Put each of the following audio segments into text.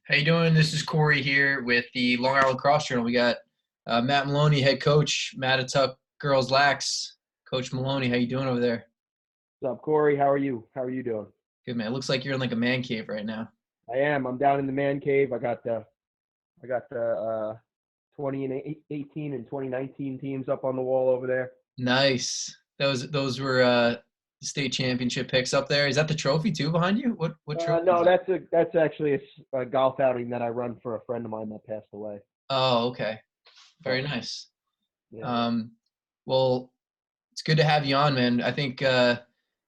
How you doing? This is Corey here with the Long Island Lacrosse Journal. We got Matt Maloney, head coach, Mattituck girls Lax. Coach Maloney, how you doing over there? What's up, Corey? How are you? How are you doing? Good, man. It looks like you're in like a man cave right now. I am. I'm down in the man cave. I got the 2018 and 2019 teams up on the wall over there. Nice. Those were state championship picks up there. Is that the trophy too behind you? What trophy is No, that? that's actually a golf outing that I run for a friend of mine that passed away. Oh, okay. Yeah, Very nice. yeah, Um, well, it's good to have you on, man. I think it'll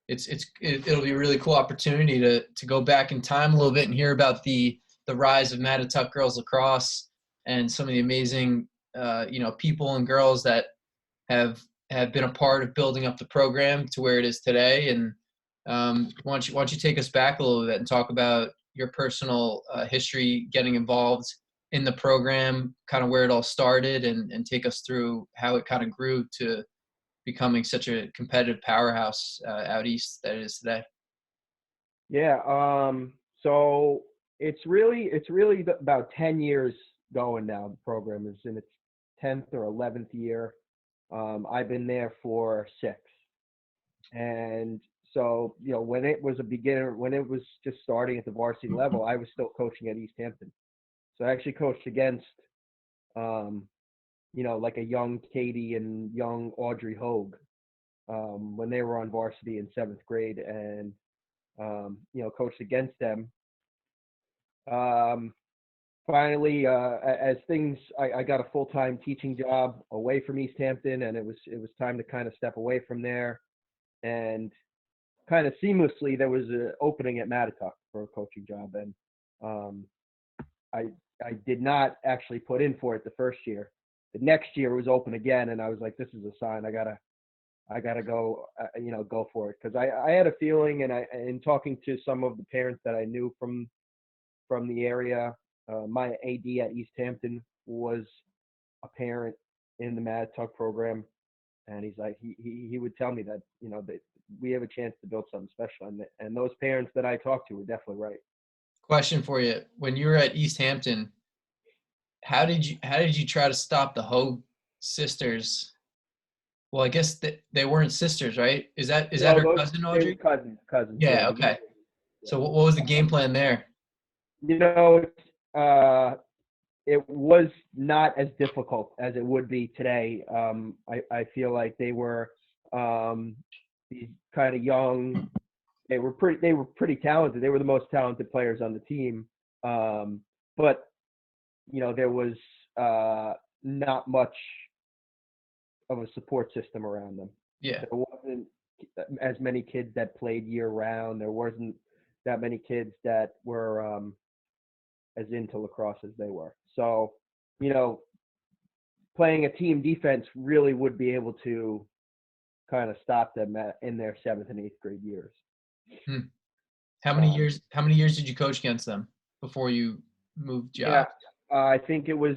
be a really cool opportunity to go back in time a little bit and hear about the rise of Mattituck girls lacrosse and some of the amazing people and girls that have have been a part of building up the program to where it is today. And why don't you take us back a little bit and talk about your personal history getting involved in the program, kind of where it all started, and take us through how it kind of grew to becoming such a competitive powerhouse out east that it is today. yeah. So it's really about 10 years going now. The program is in its 10th or 11th year. I've been there for six. And so, when it was a beginner, when it was just starting at the varsity level, I was still coaching at East Hampton. So I actually coached against, um, like a young Katie and young Audrey Hogue when they were on varsity in seventh grade, and coached against them. Um, Finally, as things, I got a full-time teaching job away from East Hampton, and it was time to kind of step away from there. And kind of seamlessly there was an opening at Mattituck for a coaching job, and um, I I did not actually put in for it the first year. The next year it was open again, and I was like, this is a sign. I gotta go, go for it, because I had a feeling, and in talking to some of the parents that I knew from the area, my AD at East Hampton was a parent in the Mattituck program, and he's like he would tell me that that we have a chance to build something special, and those parents that I talked to were definitely right. Question for you: when you were at East Hampton, how did you try to stop the Hogue sisters? Well, I guess they weren't sisters, right? Is that No, her those cousin, they were Audrey? cousins. Yeah, Yeah. the Okay. yeah. So what was the game plan there? You know, uh, it was not as difficult as it would be today. I feel like they were um, these kind of young. They were pretty talented. They were the most talented players on the team. Um, but there was not much of a support system around them. Yeah. There wasn't as many kids that played year round. There wasn't that many kids that were as into lacrosse as they were. So, you know, playing a team defense really would be able to kind of stop them in their seventh and eighth grade years. Hmm. How many Um, years? How many years did you coach against them before you moved yeah, jobs? I think it was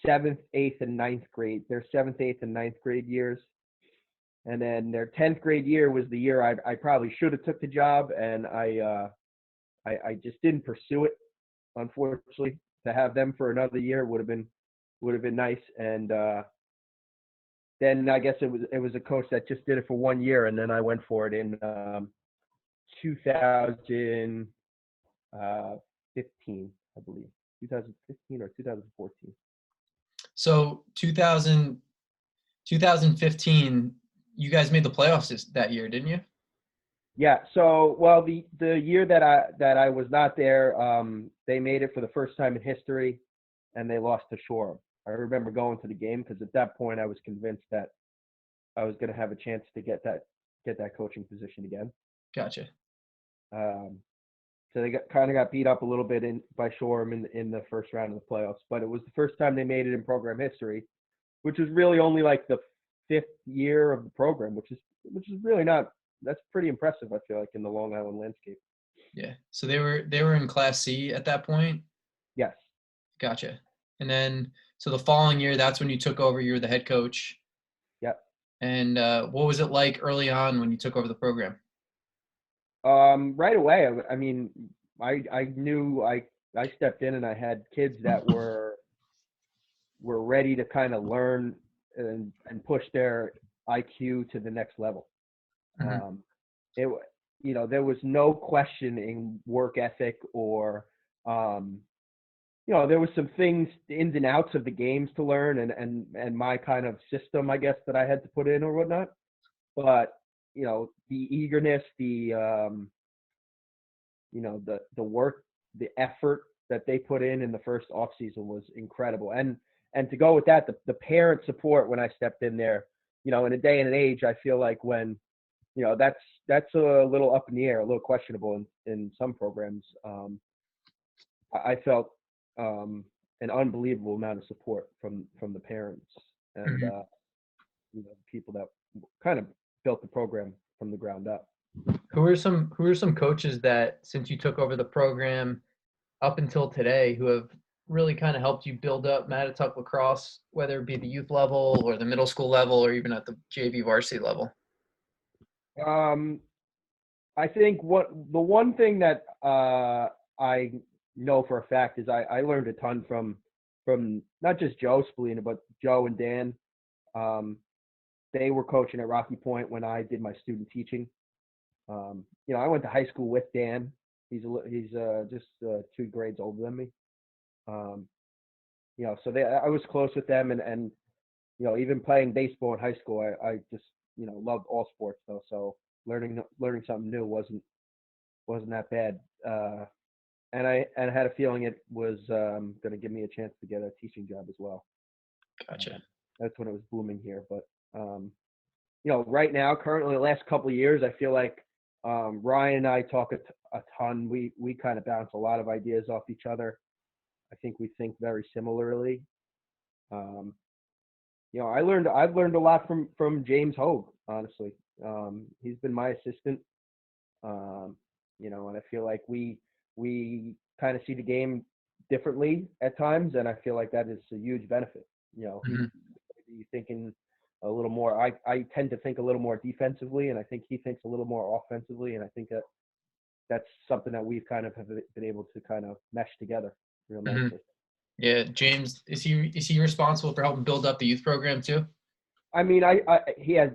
seventh, eighth, and ninth grade. Their seventh, eighth, and ninth grade years, and then their 10th grade year was the year I probably should have took the job, and I just didn't pursue it. Unfortunately, to have them for another year would have been nice. And then I guess it was a coach that just did it for 1 year, and then I went for it in 2015, I believe, 2015 or 2014. So 2015, you guys made the playoffs that year, didn't you? Yeah. So, well, the year that I was not there, they made it for the first time in history, and they lost to Shore. I remember going to the game because at that point I was convinced that I was going to have a chance to get that coaching position again. Gotcha. Um, so they got beat up a little bit by Shoreham in the first round of the playoffs, but it was the first time they made it in program history, which was really only like the fifth year of the program, which is really not. That's pretty impressive. I feel like in the Long Island landscape. Yeah. So they were in Class C at that point. Yes. Gotcha. And then so the following year, that's when you took over. You were the head coach. Yep. And what was it like early on when you took over the program? Right away. I mean, I knew I stepped in and I had kids that were ready to kind of learn and push their IQ to the next level. Mm-hmm. Um, it there was no questioning work ethic or um, there was some things, the ins and outs of the games to learn and my kind of system, I guess, that I had to put in or whatnot. But the eagerness, the work, the effort that they put in the first off season was incredible. And to go with that, the parent support when I stepped in there, in a day and an age, I feel like when that's a little up in the air, a little questionable in some programs. I felt an unbelievable amount of support from the parents and Mm-hmm. people that kind of built the program from the ground up. Who are some coaches that, since you took over the program up until today, who have really kind of helped you build up Mattituck lacrosse, whether it be the youth level or the middle school level or even at the JV varsity level? Um, I think the one thing that I know for a fact is I learned a ton from not just Joe Spallina, but Joe and Dan. Um, they were coaching at Rocky Point when I did my student teaching. I went to high school with Dan. He's just 2 grades older than me. Um, so I was close with them, and even playing baseball in high school, I just loved all sports though. So learning something new wasn't that bad. And I had a feeling it was going to give me a chance to get a teaching job as well. Gotcha. That's when it was booming here. But right now, currently, the last couple of years, I feel like Ryan and I talk a ton. We kind of bounce a lot of ideas off each other. I think we think very similarly. I've learned a lot from James Hogue, honestly. He's been my assistant. And I feel like we kind of see the game differently at times, and I feel like that is a huge benefit. He's Mm-hmm. maybe thinking a little more. I tend to think a little more defensively, and I think he thinks a little more offensively, and I think that's something that we've kind of have been able to kind of mesh together real Mm-hmm. nicely. Yeah, James, is he responsible for helping build up the youth program too? I mean, he has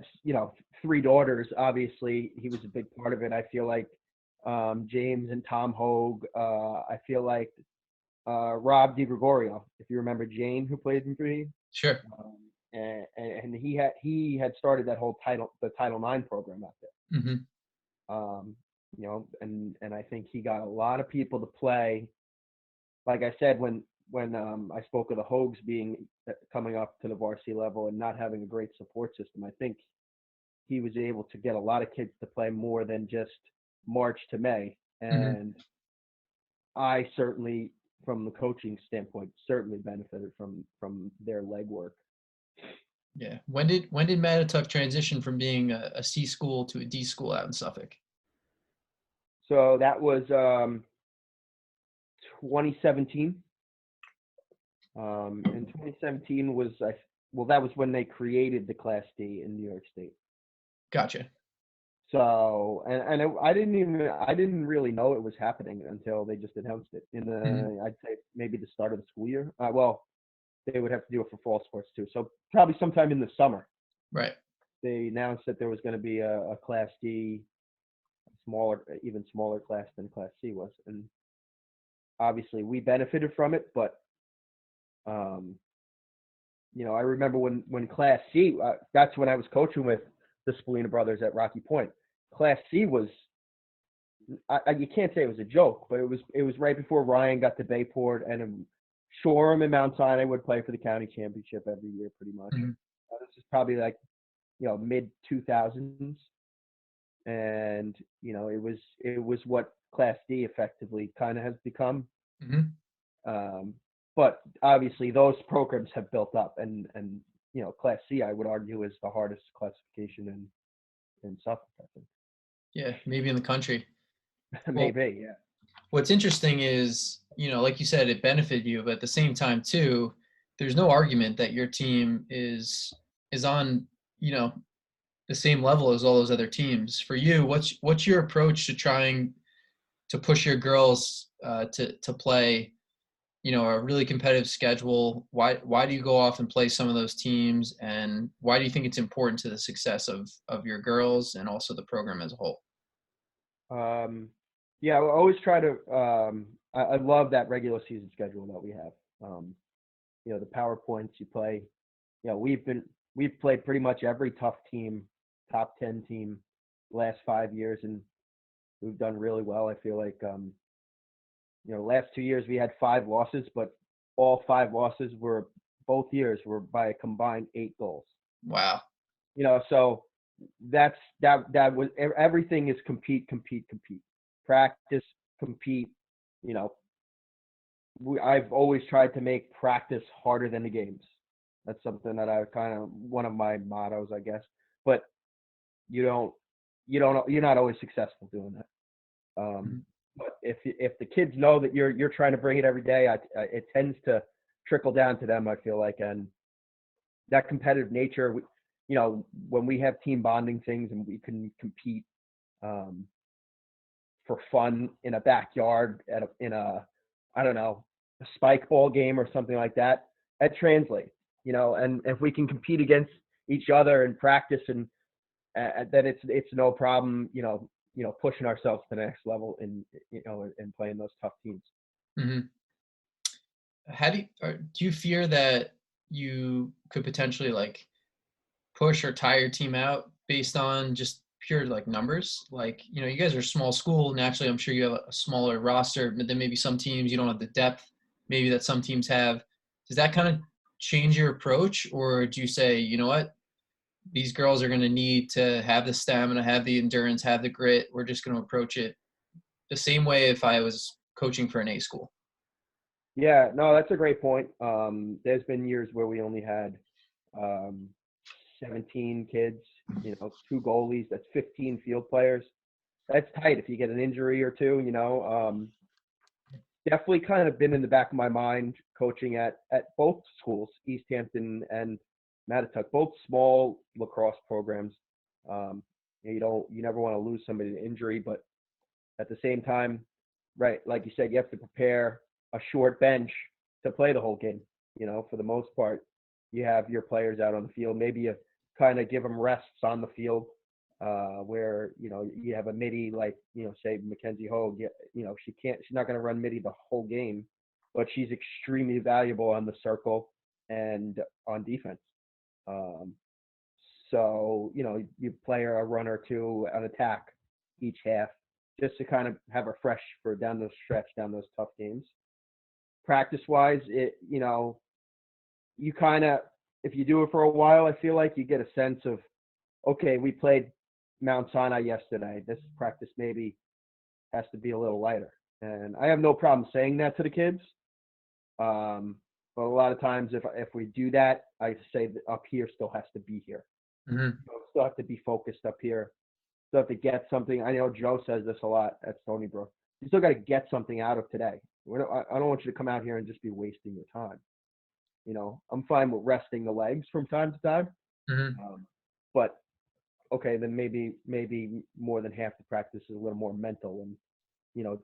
3 daughters. Obviously, he was a big part of it. I feel like James and Tom Hogue. I feel like Rob DiGregorio, if you remember Jane, who played in me. Sure. And he had started that whole the Title IX program out there. Mm-hmm. And I think he got a lot of people to play. Like I said, when I spoke of the Hogues coming up to the varsity level and not having a great support system, I think he was able to get a lot of kids to play more than just March to May. Mm-hmm. And I certainly, from the coaching standpoint, certainly benefited from their legwork. Yeah. When did Mattituck transition from being a C school to a D school out in Suffolk? So that was 2017. And 2017 was that was when they created the Class D in New York State. Gotcha. So I didn't really know it was happening until they just announced it in I'd say maybe the start of the school year. Well, they would have to do it for fall sports too. So probably sometime in the summer. Right. They announced that there was going to be a Class D, even smaller class than Class C was, and obviously we benefited from it. But I remember when Class C, that's when I was coaching with the Spallina brothers at Rocky Point. Class C was, you can't say it was a joke, but it was right before Ryan got to Bayport, and Shoreham and Mount Sinai would play for the county championship every year, pretty much. Mm-hmm. This is probably like mid 2000s, and it was what Class D effectively kind of has become. Mm-hmm. But obviously those programs have built up, and Class C, I would argue, is the hardest classification in Suffolk, I think. Yeah, maybe in the country. Well, Maybe, yeah. what's interesting is, like you said, it benefited you, but at the same time too, there's no argument that your team is on, the same level as all those other teams. For you, what's your approach to trying to push your girls to play, a really competitive schedule? Why do you go off and play some of those teams, and why do you think it's important to the success of your girls and also the program as a whole? Yeah, I always try to. I love that regular season schedule that we have. The PowerPoints you play. We've played pretty much every tough team, top 10 team, last 5 years, and we've done really well. I feel like last 2 years we had 5 losses, but all 5 losses were both years were by a combined 8 goals. Wow. So that was everything is compete, practice, compete. I've always tried to make practice harder than the games. That's something that I kind of one of my mottos, I guess. But you're not always successful doing that. But if the kids know that you're trying to bring it every day, it tends to trickle down to them. I feel like, and that competitive nature. When we have team bonding things and we can compete for fun in a backyard in a I don't know, a spike ball game or something like that, that translates. And if we can compete against each other and practice, and then it's no problem. Pushing ourselves to the next level and playing those tough teams. Mm-hmm. Do you fear that you could potentially like push or tire your team out based on just pure like numbers? Like, you guys are a small school. Naturally, I'm sure you have a smaller roster, but then maybe some teams you don't have the depth maybe that some teams have. Does that kind of change your approach, or do you say, you know what, these girls are going to need to have the stamina, have the endurance, have the grit. We're just going to approach it the same way if I was coaching for an A school? Yeah, no, that's a great point. There's been years where we only had 17 kids, 2 goalies, that's 15 field players. That's tight if you get an injury or two, Definitely kind of been in the back of my mind coaching at both schools, East Hampton and Mattituck, both small lacrosse programs. You never want to lose somebody to injury, but at the same time, right, like you said, you have to prepare a short bench to play the whole game. For the most part, you have your players out on the field. Maybe you kind of give them rests on the field, where you have a midi like say Mackenzie Hogue. She's not going to run midi the whole game, but she's extremely valuable on the circle and on defense. So you play her a run or two on attack each half, just to kind of have her fresh for down the stretch, down those tough games. Practice wise, you kind of, if you do it for a while, I feel like you get a sense of, okay, we played Mount Sinai yesterday. This practice maybe has to be a little lighter. And I have no problem saying that to the kids. But a lot of times if we do that, I say that up here still has to be here. Mm-hmm. Still have to be focused up here. Still have to get something. I know Joe says this a lot at Stony Brook. You still got to get something out of today. I don't want you to come out here and just be wasting your time. I'm fine with resting the legs from time to time. Mm-hmm. But okay, then maybe more than half the practice is a little more mental and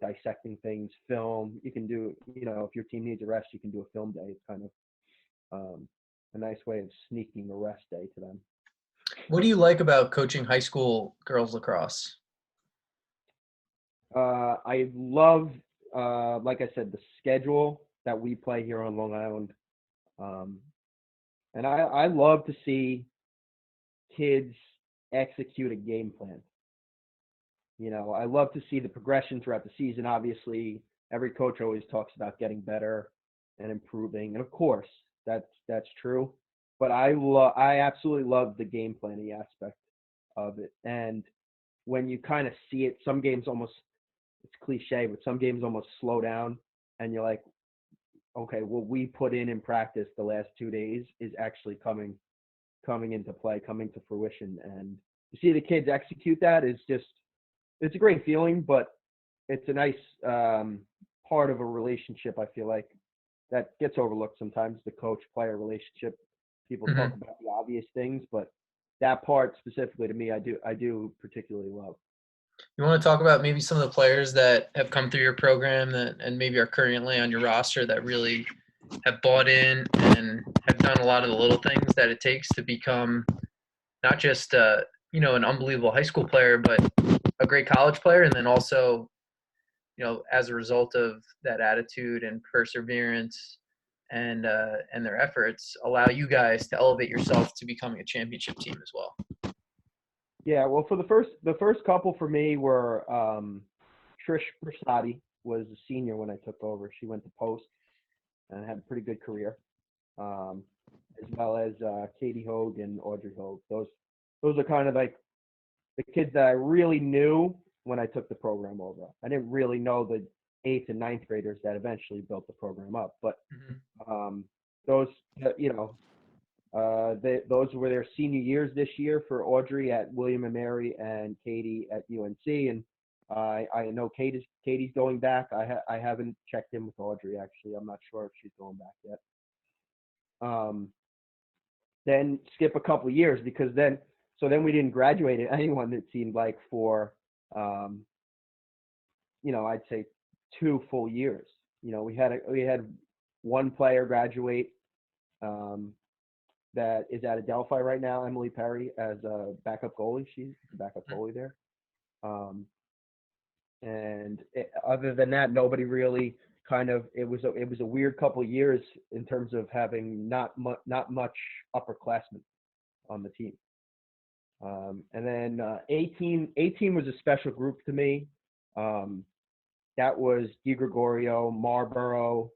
dissecting things, film. You can do, if your team needs a rest, you can do a film day. It's kind of a nice way of sneaking a rest day to them. What do you like about coaching high school girls lacrosse? I love, like I said, the schedule that we play here on Long Island. And I love to see kids execute a game plan. I love to see the progression throughout the season. Obviously, every coach always talks about getting better and improving. And of course, that's true. But I absolutely love the game planning aspect of it. And when you kind of see it, some games almost, it's cliche, but some games almost slow down and you're like, okay, what we put in practice the last 2 days is actually coming into play, coming to fruition. And to see the kids execute that is just, it's a great feeling, but it's a nice part of a relationship, I feel like, that gets overlooked sometimes, the coach-player relationship. People Mm-hmm. talk about the obvious things, but that part specifically to me, I do particularly love. You want to talk about maybe some of the players that have come through your program and maybe are currently on your roster that really have bought in and have done a lot of the little things that it takes to become not just an unbelievable high school player, but a great college player, and then also as a result of that attitude and perseverance and their efforts, allow you guys to elevate yourself to becoming a championship team as well. Yeah, well, for the first couple for me were Trish Prasadi was a senior when I took over. She went to Post and had a pretty good career, um, as well as Katie Hogue and Audrey Hogue. Those are kind of like the kids that I really knew when I took the program over. I didn't really know the eighth and ninth graders that eventually built the program up, but those, you know, those were their senior years this year for Audrey at William and Mary and Katie at UNC. And I know Katie's going back. I haven't checked in with Audrey, actually. I'm not sure if she's going back yet. Then skip a couple of years because then we didn't graduate anyone, it seemed like, for I'd say 2 full years. We had one player graduate that is at Adelphi right now, Emily Perry, as a backup goalie. She's the backup goalie there. Other than that, nobody really it was a weird couple of years in terms of having not much upperclassmen on the team. And then 18 was a special group to me. That was Di Gregorio, Marlboro,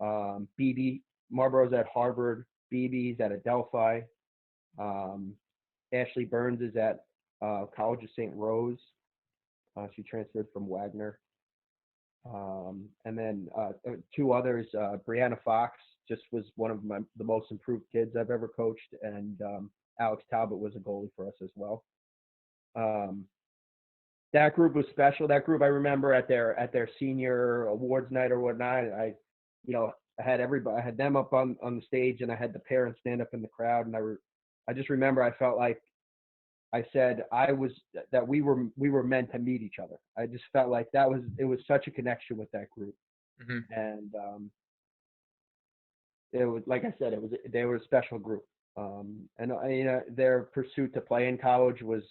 BB. Marlboro's at Harvard, BB's at Adelphi. Ashley Burns is at College of St. Rose. She transferred from Wagner. And then 2 others, Brianna Fox just was one of the most improved kids I've ever coached, and Alex Talbot was a goalie for us as well. That group was special. That group, I remember at their senior awards night or whatnot, I had everybody. I had them up on the stage, and I had the parents stand up in the crowd, and I just remember I felt like I said that we were meant to meet each other. I just felt like it was such a connection with that group, and it was, like I said, they were a special group, and their pursuit to play in college was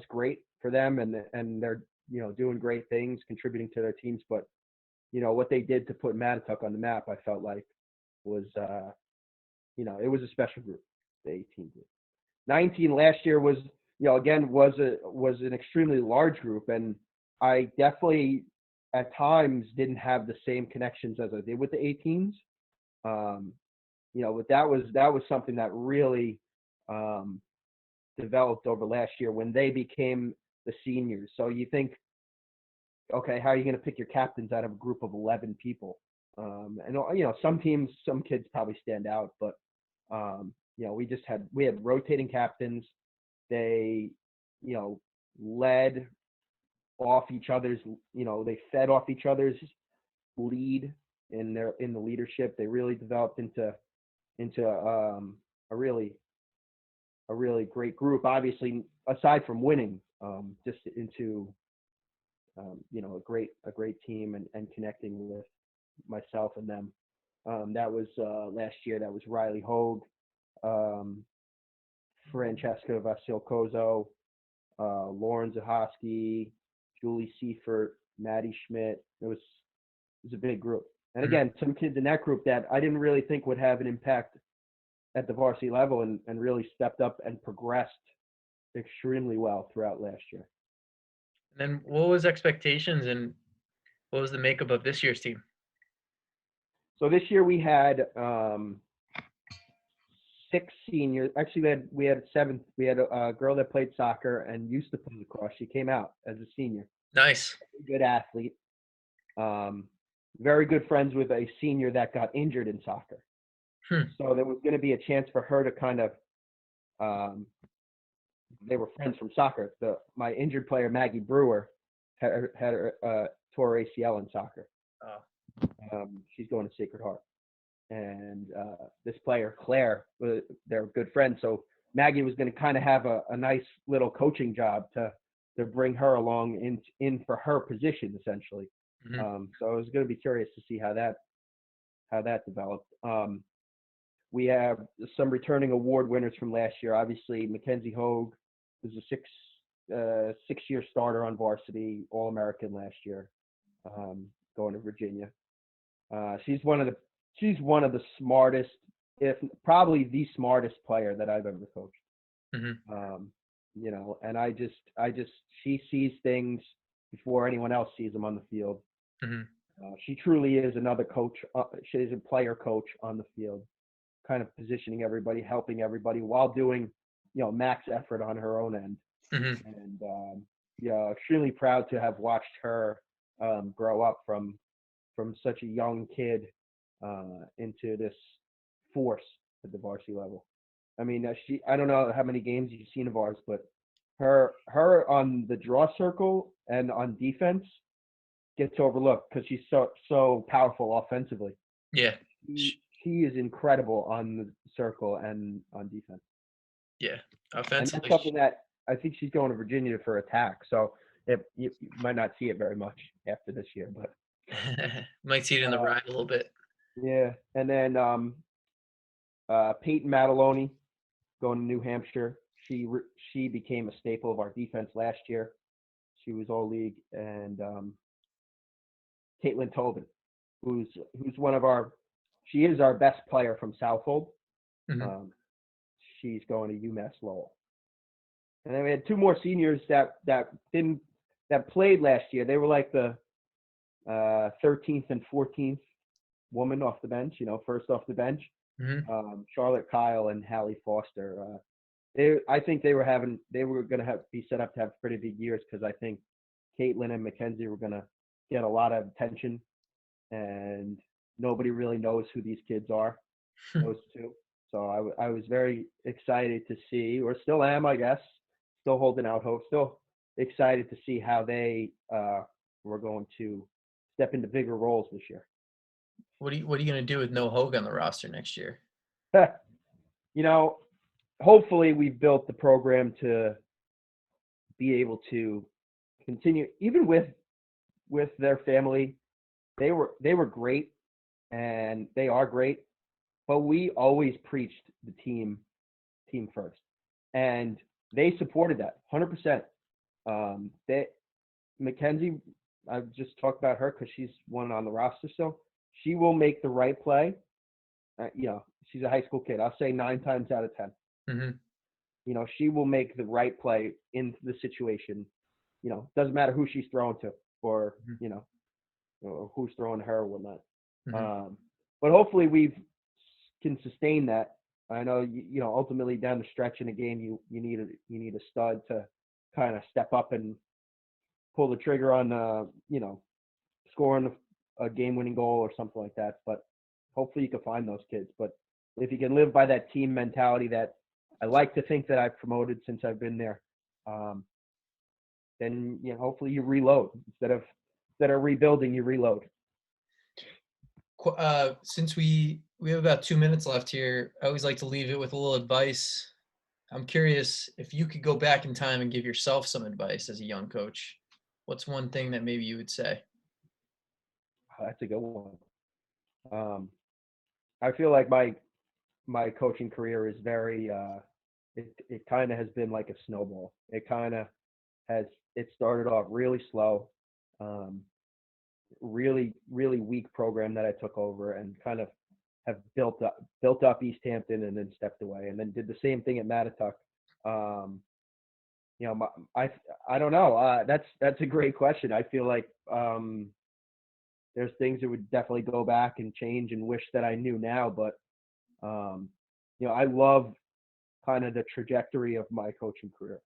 great for them, and they're doing great things, contributing to their teams, but what they did to put Mattituck on the map, I felt like was it was a special group, the 18 group. 19 last year was again was an extremely large group, and I definitely at times didn't have the same connections as I did with the 18s. But that was something that really developed over last year when they became the seniors. So you think, okay, how are you going to pick your captains out of a group of 11 people? And some kids probably stand out, but we had rotating captains. They led off each other's, they fed off each other's lead in the leadership. They really developed into a really great group, obviously, aside from winning, just into a great team and connecting with myself and them. That was last year. That was Riley Hogue, Francesca Vasilkozo, Lauren Zahoski, Julie Seifert, Maddie Schmidt. It was a big group. And again, some kids in that group that I didn't really think would have an impact at the varsity level, and really stepped up and progressed extremely well throughout last year. And then what was expectations and what was the makeup of this year's team? So this year we had 6 seniors. Actually, we had 7. We had a girl that played soccer and used to play lacrosse. She came out as a senior. Nice. Good athlete. Very good friends with a senior that got injured in soccer. So there was going to be a chance for her to kind of they were friends from soccer. My injured player, Maggie Brewer, had tore ACL in soccer. Oh. She's going to Sacred Heart. And this player, Claire, they're good friends. So Maggie was going to kind of have a nice little coaching job to to bring her along in for her position essentially. Mm-hmm. So I was going to be curious to see how that developed. We have some returning award winners from last year. Obviously, Mackenzie Hogue was a six-year starter on varsity, All-American last year, going to Virginia. She's one of the smartest, if probably the smartest player that I've ever coached. Mm-hmm. And I just she sees things before anyone else sees them on the field. Mm-hmm. She truly is another coach. She is a player coach on the field, kind of positioning everybody, helping everybody while doing, max effort on her own end. Mm-hmm. And extremely proud to have watched her grow up from such a young kid into this force at the varsity level. I mean, I don't know how many games you've seen of ours, but her on the draw circle and on defense gets overlooked because she's so powerful offensively. Yeah. She is incredible on the circle and on defense. Yeah. And that's Offensively. something that I think she's going to Virginia for attack. So you might not see it very much after this year, but Might see it in the ride a little bit. yeah. And then Peyton Maloney going to New Hampshire. She became a staple of our defense last year. She was all league. And Caitlin Tobin, who's she is our best player from Southold. Mm-hmm. She's going to UMass Lowell. And then we had two more seniors that played last year. They were like the 13th and 14th woman off the bench, first off the bench. Mm-hmm. Charlotte Kyle and Hallie Foster. I think they were going to be set up to have pretty big years because I think Caitlin and Mackenzie were going to get a lot of attention, and nobody really knows who these kids are, those two. So I was very excited to see, or still am, I guess, still holding out hope, still excited to see how they were going to step into bigger roles this year. What are you going to do with no Hogue on the roster next year? Hopefully we've built the program to be able to continue, even with their family. They were great, and they are great, but we always preached the team first, and they supported that 100%. Mackenzie, I've just talked about her because she's one on the roster, so she will make the right play. She's a high school kid. I'll say 9 times out of 10. Mm-hmm. She will make the right play in the situation. Doesn't matter who she's throwing to or, Mm-hmm. Or who's throwing her or whatnot. Mm-hmm. But hopefully we can sustain that. I know, ultimately down the stretch in a game, you need a stud to kind of step up and pull the trigger on, scoring a game-winning goal or something like that. But hopefully you can find those kids. But if you can live by that team mentality that I like to think that I've promoted since I've been there, then hopefully you reload instead of rebuilding, you reload. Since we have about 2 minutes left here, I always like to leave it with a little advice. I'm curious if you could go back in time and give yourself some advice as a young coach. What's one thing that maybe you would say? That's a good one. I feel like my coaching career is very it kind of has been like a snowball. It started off really slow, really weak program that I took over and kind of have built up East Hampton and then stepped away and then did the same thing at Mattituck. I don't know. That's a great question. I feel like there's things that would definitely go back and change and wish that I knew now, but I love kind of the trajectory of my coaching career.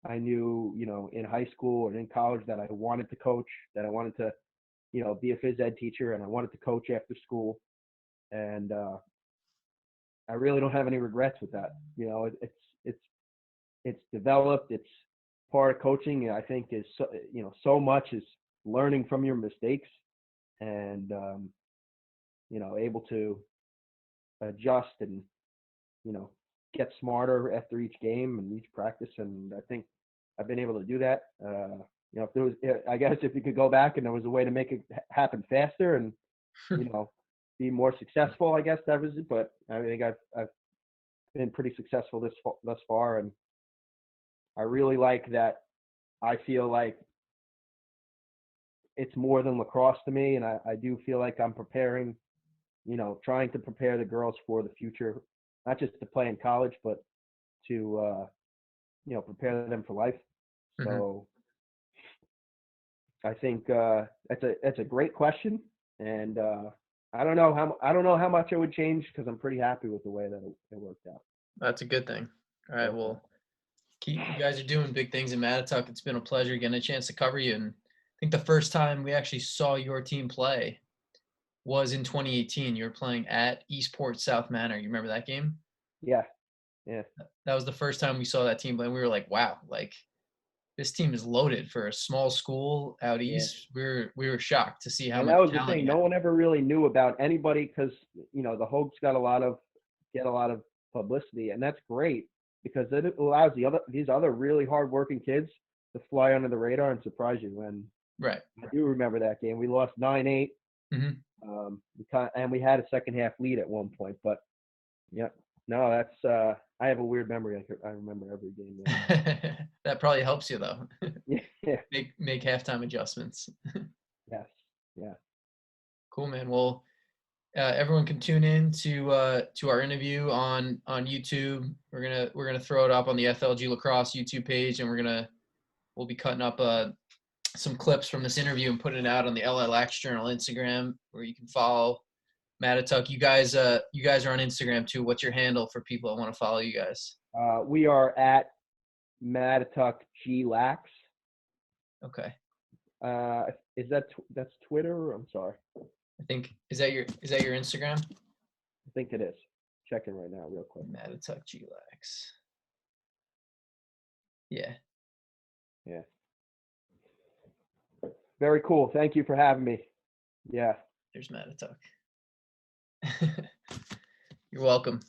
I knew, in high school and in college that I wanted to coach, that I wanted to, be a phys ed teacher, and I wanted to coach after school. And I really don't have any regrets with that. It's developed. It's part of coaching. I think is so much is learning from your mistakes and able to adjust and get smarter after each game and each practice. And I think I've been able to do that. You know, if there was, I guess if you could go back and there was a way to make it happen faster and, you know, be more successful, I guess that was it. But I think I've been pretty successful thus far, and I really like that. I feel like it's more than lacrosse to me, and I do feel like I'm preparing, you know, trying to prepare the girls for the future, not just to play in college, but to you know, prepare them for life. Mm-hmm. So I think that's a great question, and I don't know how much I would change because I'm pretty happy with the way that it worked out. That's a good thing. All right. So, Well, you guys are doing big things in Mattituck. It's been a pleasure getting a chance to cover you. And I think the first time we actually saw your team play was in 2018. You were playing at Eastport South Manor. You remember that game? yeah, yeah, That was the first time we saw that team play. And we were like, wow, like this team is loaded for a small school out yeah. east. We were shocked to see how And much that was the talent thing. you No had. one ever really knew about anybody because, you know, the Hogs get a lot of publicity, and that's great because it allows these other really hardworking kids to fly under the radar and surprise you. And Right. I do remember that game. We lost 9-8. Mm-hmm. And we had a second half lead at one point. But yeah, no, that's I have a weird memory. I remember every game there. That probably helps you though. Yeah. Make halftime adjustments. Yes. Yeah. Cool, man. Well, everyone can tune in to our interview on YouTube. We're gonna throw it up on the FLG Lacrosse YouTube page, and we'll be cutting up some clips from this interview and putting it out on the LILJ Journal Instagram, where you can follow Mattituck. You guys are on Instagram too. What's your handle for people that want to follow you guys? We are at Mattituck GLAX. Okay. Is that's Twitter? I'm sorry. I think is that your Instagram? I think it is. Checking right now, real quick. Mattituck GLAX. Yeah. Yeah. Very cool. Thank you for having me. Yeah. There's Mattituck. You're welcome.